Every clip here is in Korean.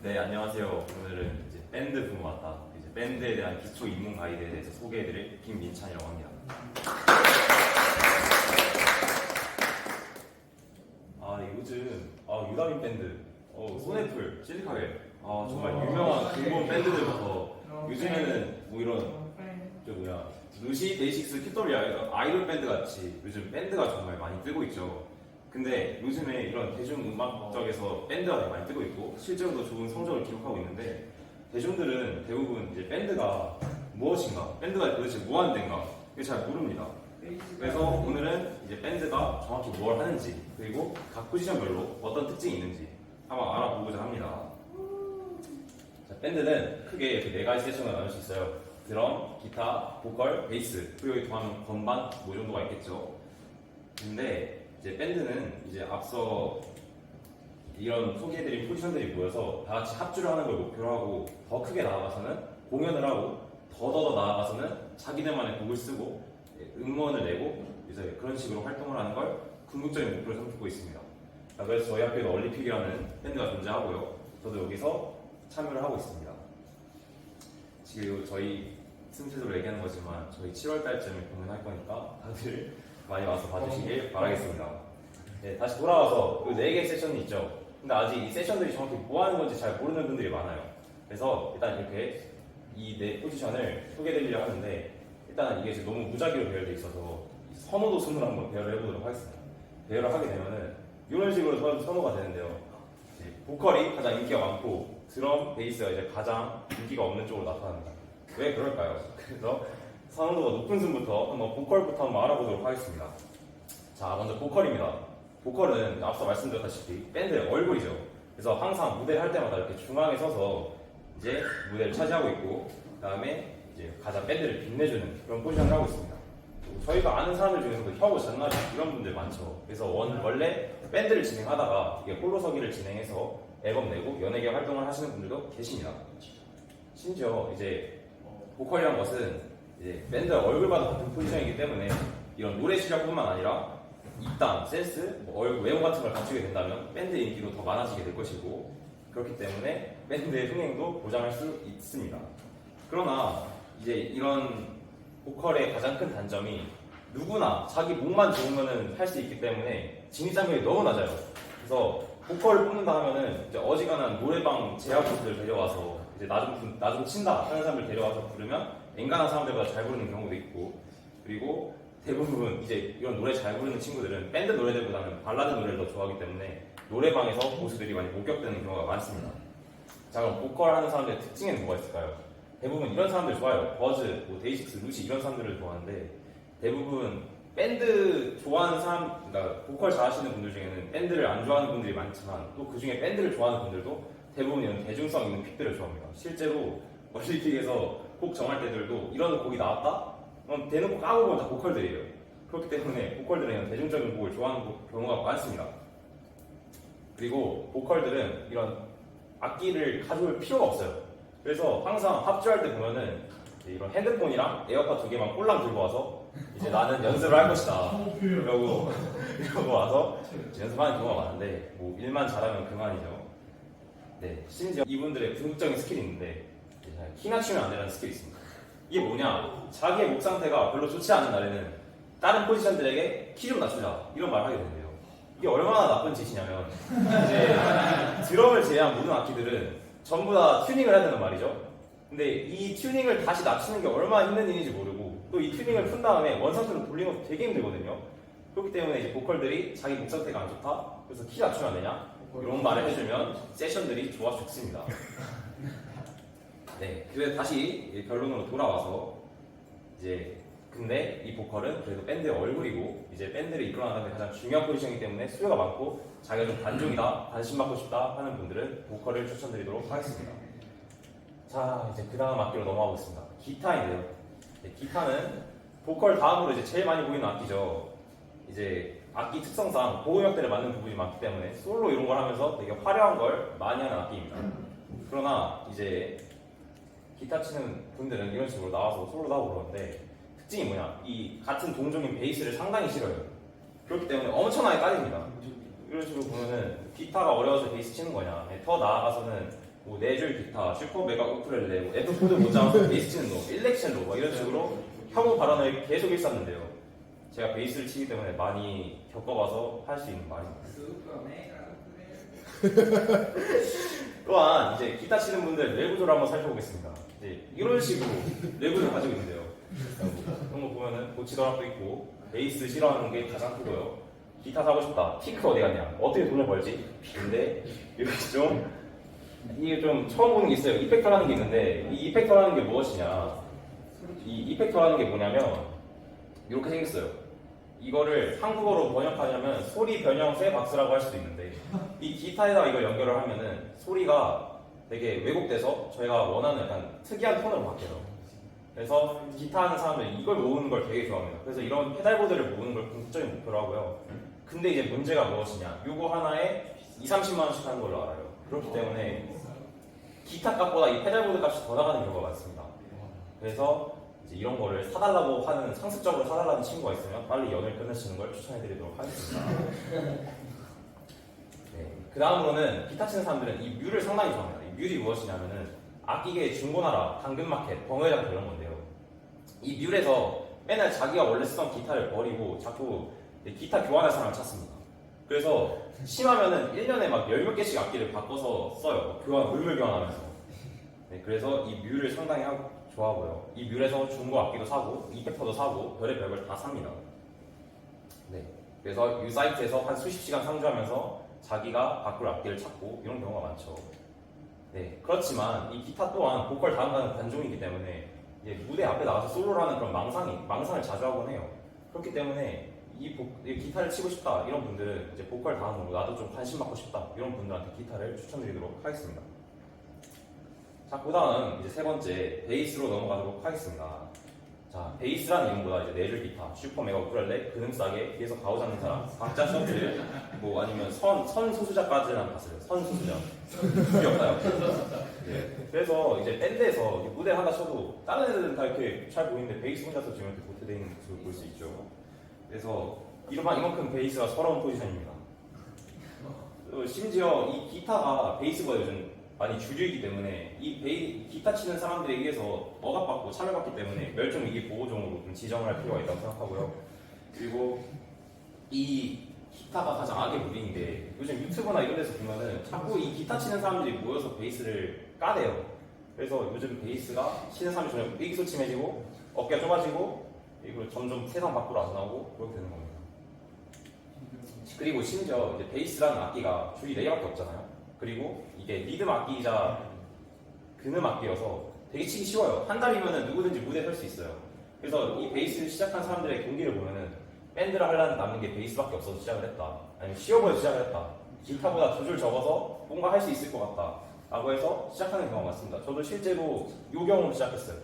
네, 안녕하세요. 오늘은 이제 밴드 부모 왔다. 이제 밴드에 대한 기초 입문 가이드에 대해서 소개해드릴 김민찬이라고 합니다. 요즘 유다민 밴드, 소네풀, 실리카겔, 정말 유명한 근본 밴드들부터 요즘에는 뭐 이런 루시, 데이식스, kit토리 아이돌 밴드 같이 요즘 밴드가 정말 많이 뜨고 있죠. 근데 요즘에 이런 대중음악 쪽에서 밴드가 되게 많이 뜨고 있고 실제로도 좋은 성적을 기록하고 있는데 대중들은 대부분 이제 밴드가 무엇인가, 밴드가 도대체 뭐 하는 데인가 이게 잘 모릅니다. 그래서 오늘은 이제 밴드가 정확히 뭘 하는지 그리고 각 포지션별로 어떤 특징이 있는지 한번 알아보고자 합니다. 자, 밴드는 크게 이렇게 네 가지 세션을 나눌 수 있어요. 드럼, 기타, 보컬, 베이스 그리고 여기 더하면 건반 뭐 정도가 있겠죠. 근데 이제 밴드는 이제 앞서 이런 소개해드린 포지션들이 모여서 다 같이 합주를 하는 걸 목표로 하고 더 크게 나아가서는 공연을 하고 더 나아가서는 자기들만의 곡을 쓰고 음원을 내고 이제 그런 식으로 활동을 하는 걸 궁극적인 목표로 삼고 있습니다. 그래서 저희 학교에도 얼리픽이라는 밴드가 존재하고요. 저도 여기서 참여를 하고 있습니다. 지금 저희 순서대로 얘기하는 거지만 저희 7월 달쯤에 공연할 거니까 다들 많이 와서 봐주시길 바라겠습니다. 네, 다시 돌아와서 그 4개의 세션이 있죠. 근데 아직 이 세션들이 정확히 뭐 하는 건지 잘 모르는 분들이 많아요. 그래서 일단 이렇게 이 4 포지션을 소개해드리려 하는데 일단 이게 지금 너무 무작위로 배열되어 있어서 선호도 순으로 한번 배열을 해보도록 하겠습니다. 배열을 하게 되면은 이런 식으로 선호가 되는데요. 보컬이 가장 인기가 많고 드럼, 베이스가 이제 가장 인기가 없는 쪽으로 나타납니다. 왜 그럴까요? 그래서 선호도가 높은 순부터 한번 보컬부터 한번 알아보도록 하겠습니다. 자, 먼저 보컬입니다. 보컬은 앞서 말씀드렸다시피 밴드의 얼굴이죠. 그래서 항상 무대를 할 때마다 이렇게 중앙에 서서 이제 무대를 차지하고 있고 그다음에 이제 가장 밴드를 빛내주는 그런 포지션을 하고 있습니다. 저희가 아는 사람들 중에서도 혁오, 잔나비 이런 분들 많죠. 그래서 원래 밴드를 진행하다가 이게 홀로서기를 진행해서 앨범 내고 연예계 활동을 하시는 분들도 계십니다. 심지어 이제 보컬이란 것은 이제 밴드 얼굴과도 같은 포지션이기 때문에 이런 노래 실력뿐만 아니라 입담, 센스, 얼굴 외모 같은 걸 갖추게 된다면 밴드의 인기도 더 많아지게 될 것이고 그렇기 때문에 밴드의 흥행도 보장할 수 있습니다. 그러나 이제 이런 보컬의 가장 큰 단점이 누구나 자기 목만 좋으면 할 수 있기 때문에 진입장벽이 너무 낮아요. 그래서 보컬을 뽑는다 하면은 이제 어지간한 노래방 제아부들 데려와서 이제 나 좀 친다 하는 사람들 데려와서 부르면 엔간한 사람들보다 잘 부르는 경우도 있고 그리고 대부분 이제 이런 노래 잘 부르는 친구들은 밴드 노래들보다는 발라드 노래를 더 좋아하기 때문에 노래방에서 고수들이 많이 목격되는 경우가 많습니다. 자, 그럼 보컬 하는 사람들의 특징에는 뭐가 있을까요? 대부분 이런 사람들 좋아해요. 버즈, 데이식스, 루시 이런 사람들을 좋아하는데 대부분 밴드 좋아하는 사람, 그러니까 보컬 잘하시는 분들 중에는 밴드를 안 좋아하는 분들이 많지만 또 그 중에 밴드를 좋아하는 분들도 대부분 이런 대중성 있는 픽들을 좋아합니다. 실제로 얼리픽에서 곡 정할 때들도 이런 곡이 나왔다? 그럼 대놓고 까고 보면 다 보컬들이에요. 그렇기 때문에 보컬들은 이런 대중적인 곡을 좋아하는 경우가 많습니다. 그리고 보컬들은 이런 악기를 가져올 필요가 없어요. 그래서 항상 합주할 때 보면은 이런 핸드폰이랑 에어팟 2개만 꼴랑 들고 와서 이제 나는 연습을 할 것이다 이러고 와서 연습하는 경우가 많은데 뭐 일만 잘하면 그만이죠. 네, 심지어 이분들의 궁극적인 스킬이 있는데 키나 추면 안 되는 스킬이 있습니다. 이게 뭐냐, 자기의 목 상태가 별로 좋지 않은 날에는 다른 포지션들에게 키 좀 낮추자 이런 말을 하게 되는데요. 이게 얼마나 나쁜 짓이냐면 이제 드럼을 제외한 모든 악기들은 전부 다 튜닝을 해야 되는 말이죠. 근데 이 튜닝을 다시 낮추는 게 얼마나 힘든 일인지 모르고 또 이 튜닝을 푼 다음에 원상태로 돌리는 것도 되게 힘들거든요. 그렇기 때문에 이제 보컬들이 자기 목 상태가 안 좋다, 그래서 키 낮추면 안 되냐 이런 말을 해주면 세션들이 좋아 죽습니다. 네, 그래서 다시 결론으로 돌아와서 이제 근데 이 보컬은 그래도 밴드의 얼굴이고 이제 밴드를 이끌어나가는 가장 중요한 포지션이기 때문에 수요가 많고 자기가 좀 관종이다, 관심 받고 싶다 하는 분들은 보컬을 추천드리도록 하겠습니다. 자, 이제 그 다음 악기로 넘어가 보겠습니다. 기타인데요. 네, 기타는 보컬 다음으로 이제 제일 많이 보이는 악기죠. 이제 악기 특성상 보호역대를 맞는 부분이 많기 때문에 솔로 이런 걸 하면서 되게 화려한 걸 많이 하는 악기입니다. 그러나 이제 기타 치는 분들은 이런 식으로 나와서 솔로도 하고 그러는데 특징이 뭐냐, 이 같은 동종인 베이스를 상당히 싫어요. 그렇기 때문에 엄청나게 까집니다. 이런 식으로 보면은 기타가 어려워서 베이스 치는 거냐, 더 나아가서는 뭐 4줄 기타, 슈퍼 메가 우쿨렐레, 뭐 F코드 못 잡아서 베이스 치는 놈, 일렉션 놈, 이런 식으로 혐오 발언을 계속 일삼는데요. 제가 베이스를 치기 때문에 많이 겪어봐서 할 수 있는 말입니다. 또한 이제 기타 치는 분들 뇌구조를 한번 살펴보겠습니다. 이제 이런 식으로 뇌구조를 가지고 있는데요. 그런 거 보면은 고치더락도 있고, 베이스 싫어하는 게 가장 크고요. 기타 사고 싶다. 피크 어디 갔냐? 어떻게 돈을 벌지? 근데 이게 좀 처음 보는 게 있어요. 이펙터라는 게 있는데, 이 이펙터라는 게 무엇이냐? 이 이펙터라는 게 뭐냐면 이렇게 생겼어요. 이거를 한국어로 번역하려면 소리 변형 쇠 박스라고 할 수도 있는데, 이 기타에다 이걸 연결을 하면은 소리가 되게 왜곡돼서 저희가 원하는 약간 특이한 톤으로 바뀌어요. 그래서 기타 하는 사람들이 이걸 모으는 걸 되게 좋아합니다. 그래서 이런 페달보드를 모으는 걸 궁극적인 목표로 하고요. 근데 이제 문제가 무엇이냐? 요거 하나에 20-30만 원씩 하는 걸로 알아요. 그렇기 때문에 기타 값보다 이 페달보드 값이 더 나가는 경우가 많습니다. 그래서 이제 이런 거를 사달라고 하는, 상습적으로 사달라는 친구가 있으면 빨리 연을 끊으시는 걸 추천해드리도록 하겠습니다. 네. 그 다음으로는 기타 치는 사람들은 이 뮤를 상당히 좋아합니다. 이 뮤이 무엇이냐면은 악기계의 중고나라, 당근마켓, 벙어회장 이런 건데요. 이 뮤에서 맨날 자기가 원래 쓰던 기타를 버리고 자꾸 기타 교환할 사람을 찾습니다. 그래서 심하면은 1년에 막 10몇 개씩 악기를 바꿔서 써요. 물물 교환하면서. 네, 그래서 이 뮤를 상당히 좋아하고요. 이 뮤에서 중고 악기도 사고, 이펙터도 사고, 별의별 걸 다 삽니다. 네, 그래서 이 사이트에서 한 수십 시간 상주하면서 자기가 바꿀 악기를 찾고 이런 경우가 많죠. 네, 그렇지만 이 기타 또한 보컬 다음가는 관종이기 때문에 이제 무대 앞에 나가서 솔로를 하는 그런 망상을 자주 하곤 해요. 그렇기 때문에 이 기타를 치고 싶다 이런 분들은 이제 보컬 다음으로 나도 좀 관심 받고 싶다 이런 분들한테 기타를 추천드리도록 하겠습니다. 자, 그 다음 이제 세 번째 베이스로 넘어가도록 하겠습니다. 자, 베이스라는 이름보다 이제 4줄 기타, 슈퍼 메가 우쿨렐레, 근음 싸게 뒤에서 가오 잡는 사람, 박자 셔틀, 뭐 아니면 선 소수자까지는 봤어요. 선 소수자. 귀엽다요. 네. 그래서 이제 밴드에서 무대 하나 쳐도 다른 애들은 다 이렇게 잘 보이는데 베이스 혼자서 지금 이렇게 도태되어 있는 모습을 볼 수 있죠. 그래서 이만큼 베이스가 서러운 포지션입니다. 심지어 이 기타가 베이스보다 요즘 많이 주류이기 때문에 이 기타 치는 사람들에 의해서 억압받고 차별받기 때문에 멸종위기 보호종으로 좀 지정을 할 필요가 있다고 생각하고요. 그리고 이 기타가 가장 악의 무빙인 게 요즘 유튜브나 이런 데서 보면은 자꾸 이 기타 치는 사람들이 모여서 베이스를 까대요. 그래서 요즘 베이스가 치는 사람이 점점 의기소침해지고 어깨가 좁아지고 그리고 점점 세상 밖으로 안 나오고 그렇게 되는 겁니다. 그리고 심지어 이제 베이스라는 악기가 줄이 4개밖에 없잖아요. 그리고 이게 리듬 악기이자 근음 악기여서 되게 치기 쉬워요. 한 달이면은 누구든지 무대에 설 수 있어요. 그래서 이 베이스를 시작한 사람들의 경기를 보면은 밴드를 하려는 남는 게 베이스밖에 없어서 시작을 했다. 아니면 쉬워 보여서 시작을 했다. 기타보다 2줄 적어서 뭔가 할 수 있을 것 같다. 라고 해서 시작하는 경우가 많습니다. 저도 실제로 이 경우로 시작했어요.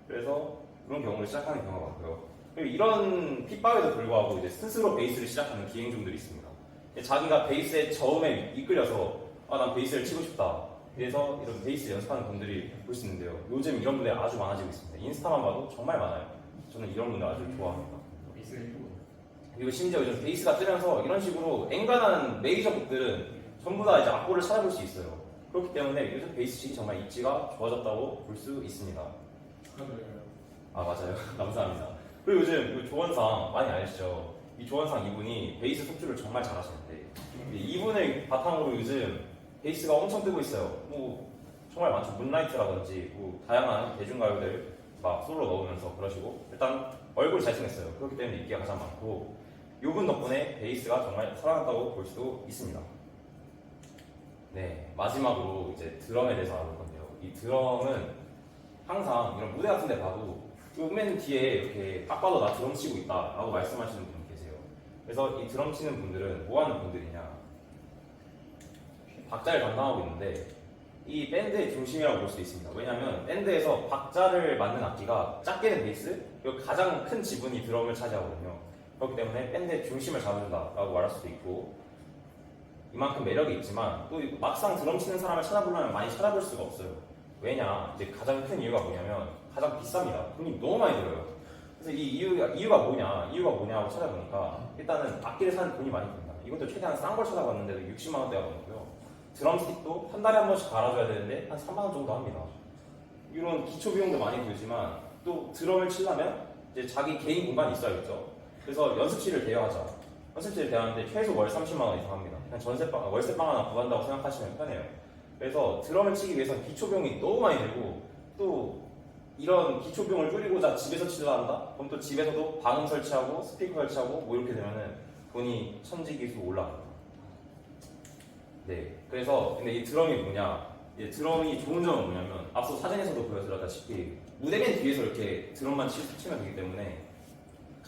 그래서 그런 경우를 시작하는 경우가 많고요. 그리고 이런 핏방에도 불구하고 이제 스스로 베이스를 시작하는 기행종들이 있습니다. 자기가 베이스의 저음에 이끌려서 난 베이스를 치고 싶다. 그래서 이런 베이스 연습하는 분들이 볼 수 있는데요. 요즘 이런 분들이 아주 많아지고 있습니다. 인스타만 봐도 정말 많아요. 저는 이런 분들 아주 좋아합니다. 그리고 심지어 요즘 베이스가 뜨면서 이런 식으로 엔간한 메이저 곡들은 전부 다 이제 악보를 찾아볼 수 있어요. 그렇기 때문에 요즘 베이스식이 정말 입지가 좋아졌다고 볼 수 있습니다. 아, 맞아요. 감사합니다. 그리고 요즘 조원상 많이 아시죠? 이 조원상 이분이 베이스 속주를 정말 잘하시는데 이분을 바탕으로 요즘 베이스가 엄청 뜨고 있어요. 뭐 정말 많죠. 문라이트라든지 뭐 다양한 대중가요들 막 솔로 넣으면서 그러시고 일단 얼굴이 잘생겼어요. 그렇기 때문에 인기가 가장 많고 이분 덕분에 베이스가 정말 살아났다고 볼 수도 있습니다. 네, 마지막으로 이제 드럼에 대해서 알아볼 건데요. 이 드럼은 항상 이런 무대 같은 데 봐도 맨 뒤에 이렇게 딱 봐도 나 드럼 치고 있다 라고 말씀하시는 분이 계세요. 그래서 이 드럼 치는 분들은 뭐 하는 분들이냐, 박자를 담당하고 있는데 이 밴드의 중심이라고 볼 수 있습니다. 왜냐하면 밴드에서 박자를 맞는 악기가 작게 된 베이스, 그리고 가장 큰 지분이 드럼을 차지하거든요. 그렇기 때문에 밴드의 중심을 잡아준다라고 말할 수도 있고, 이만큼 매력이 있지만 또 막상 드럼 치는 사람을 찾아보려면 많이 찾아볼 수가 없어요. 왜냐, 이제 가장 큰 이유가 뭐냐면 가장 비쌉니다. 돈이 너무 많이 들어요. 그래서 이 이유가 뭐냐고 찾아보니까 일단은 악기를 사는 돈이 많이 듭니다. 이것도 최대한 싼 걸 찾아봤는데도 60만 원대가 넘고요. 드럼스틱도 한 달에 한 번씩 갈아줘야 되는데 한 3만 원 정도 합니다. 이런 기초 비용도 많이 들지만 또 드럼을 치려면 이제 자기 개인 공간이 있어야겠죠. 그래서 연습실을 대여하자. 연습실을 대여하는데 최소 월 30만 원 이상 합니다. 그냥 월세방 하나 구한다고 생각하시면 편해요. 그래서 드럼을 치기 위해서 기초 비용이 너무 많이 들고 또 이런 기초 비용을 줄이고자 집에서 치려 한다? 그럼 또 집에서도 방음 설치하고 스피커 설치하고 뭐 이렇게 되면은 돈이 천지기수 올라갑니다. 네, 그래서 근데 이 드럼이 뭐냐? 이 드럼이 좋은 점은 뭐냐면 앞서 사진에서도 보여드렸다시피 무대 맨 뒤에서 이렇게 드럼만 치면 되기 때문에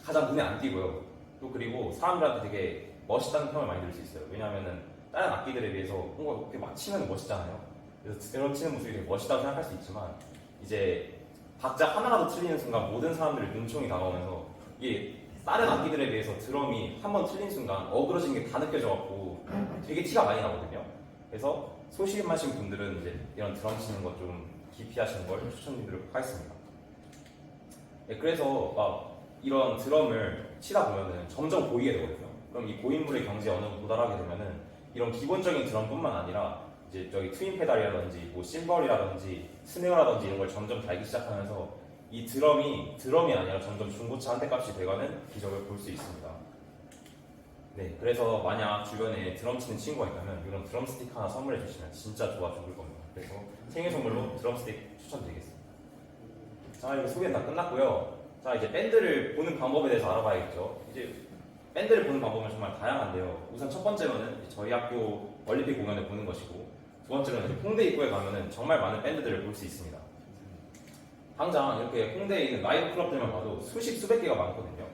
가장 눈에 안 띄고요. 또 그리고 사람들한테 되게 멋있다는 평을 많이 들을 수 있어요. 왜냐하면은 다른 악기들에 비해서 뭔가 이렇게 막 치면 멋있잖아요. 그래서 드럼 치는 모습이 되게 멋있다고 생각할 수 있지만 이제 박자 하나라도 틀리는 순간 모든 사람들의 눈총이 다가오면서 이게 다른 악기들에 비해서 드럼이 한 번 틀린 순간 어그러진 게 다 느껴져갖고 되게 티가 많이 나거든요. 그래서 소심하신 분들은 이제 이런 드럼 치는 거 좀 기피하시는 걸 추천드리도록 하겠습니다. 네, 그래서 막 이런 드럼을 치다 보면은 점점 보이게 되거든요. 그럼 이 고인물의 경지에 어느 정도 도달하게 되면은 이런 기본적인 드럼뿐만 아니라 이제 저기 트윈 페달이라든지 뭐 심벌이라든지 스네어라든지 이런 걸 점점 달기 시작하면서 이 드럼이 아니라 점점 중고차 한 대 값이 돼가는 기적을 볼 수 있습니다. 네, 그래서 만약 주변에 드럼 치는 친구가 있다면 이런 드럼 스틱 하나 선물해 주시면 진짜 좋아 죽을 겁니다. 그래서 생일 선물로 드럼 스틱 추천드리겠습니다. 자, 이렇게 소개는 다 끝났고요. 자, 이제 밴드를 보는 방법에 대해서 알아봐야겠죠. 이제 밴드를 보는 방법은 정말 다양한데요. 우선 첫 번째로는 저희 학교 올림픽 공연을 보는 것이고, 두 번째로는 홍대 입구에 가면은 정말 많은 밴드들을 볼 수 있습니다. 당장 이렇게 홍대에 있는 라이브 클럽들만 봐도 수백 개가 많거든요.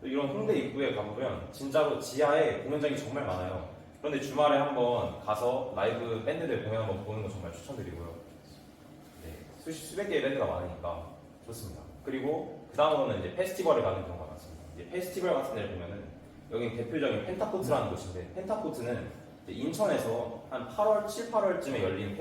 이런 홍대 입구에 가보면 진짜로 지하에 공연장이 정말 많아요. 그런데 주말에 한번 가서 라이브 밴드들 공연 한번 보는 거 정말 추천드리고요. 네, 수백 개의 밴드가 많으니까 좋습니다. 그리고 그 다음으로는 이제 페스티벌을 가는 경우가 많습니다. 이제 페스티벌 같은 데를 보면은 여기 대표적인 펜타코트라는 곳인데, 펜타코트는 인천에서 한 8월, 7, 8월쯤에 열린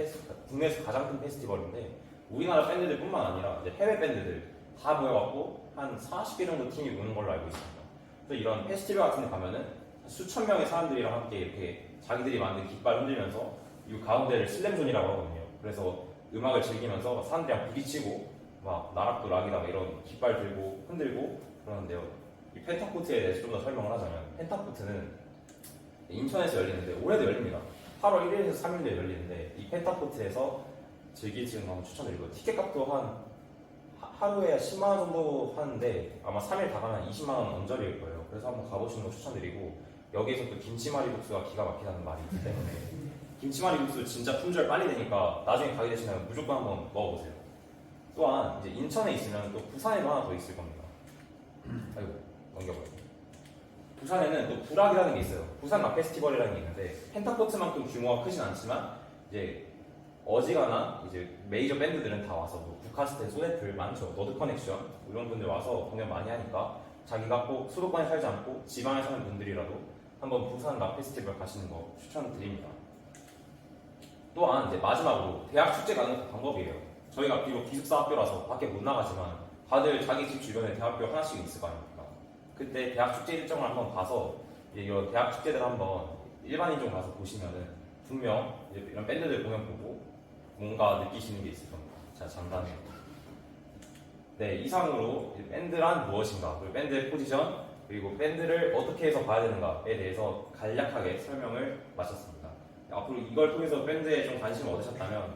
국내에서 가장 큰 페스티벌인데, 우리나라 밴드들 뿐만 아니라 이제 해외 밴드들 다 모여갖고 한 40개 정도 팀이 오는 걸로 알고 있습니다. 그래서 이런 페스티벌 같은 데 가면은 수천 명의 사람들이랑 함께 이렇게 자기들이 만든 깃발 흔들면서 이 가운데를 슬램존이라고 하거든요. 그래서 음악을 즐기면서 사람들이랑 부딪히고 막 나락도 락이다 이런 깃발 들고 흔들고 그러는데요. 이 펜타코트에 대해서 좀 더 설명을 하자면, 펜타코트는 인천에서 열리는데 올해도 열립니다. 8월 1일에서 3일에 열리는데 이 펜타코트에서 즐기시는 거 한번 추천드리고, 티켓 값도 하루에 10만 원 정도 하는데 아마 3일 다 가면 20만 원 언저리일 거예요. 그래서 한번 가보시는 거 추천드리고, 여기에서 또 김치말이국수가 기가 막히다는 말이 있기 때문에 김치말이국수 진짜 품절 빨리 되니까 나중에 가게 되시면 무조건 한번 먹어보세요. 또한 이제 인천에 있으면 또 부산에도 하나 더 있을 겁니다. 아이고 넘겨버려. 부산에는 또 부락이라는 게 있어요. 부산 락 페스티벌이라는 게 있는데 펜타코트만큼 규모가 크진 않지만 이제 어지간한 이제 메이저 밴드들은 다 와서 뭐 북카스테, 소네플 많죠. 너드 커넥션 이런 분들 와서 공연 많이 하니까 자기가 꼭 수도권에 살지 않고 지방에 사는 분들이라도 한번 부산 락 페스티벌 가시는 거 추천드립니다. 또한 이제 마지막으로 대학 축제 가는 것도 방법이에요. 저희가 비록 기숙사 학교라서 밖에 못 나가지만 다들 자기 집 주변에 대학교 하나씩 있을 거 아닙니까? 그때 대학 축제 일정을 한번 봐서 이런 대학 축제들 한번 일반인종 가서 보시면은 분명 이런 밴드들 공연 보고 뭔가 느끼시는 게 있을 겁니다. 자, 장담해요. 네, 이상으로 밴드란 무엇인가, 그리고 밴드의 포지션, 그리고 밴드를 어떻게 해서 봐야 되는가에 대해서 간략하게 설명을 마쳤습니다. 앞으로 이걸 통해서 밴드에 좀 관심을 얻으셨다면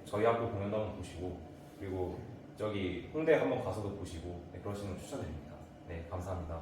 저희 학교 공연도 한번 보시고, 그리고 저기 홍대 한번 가서도 보시고 그러시는 걸 추천드립니다. 네, 감사합니다.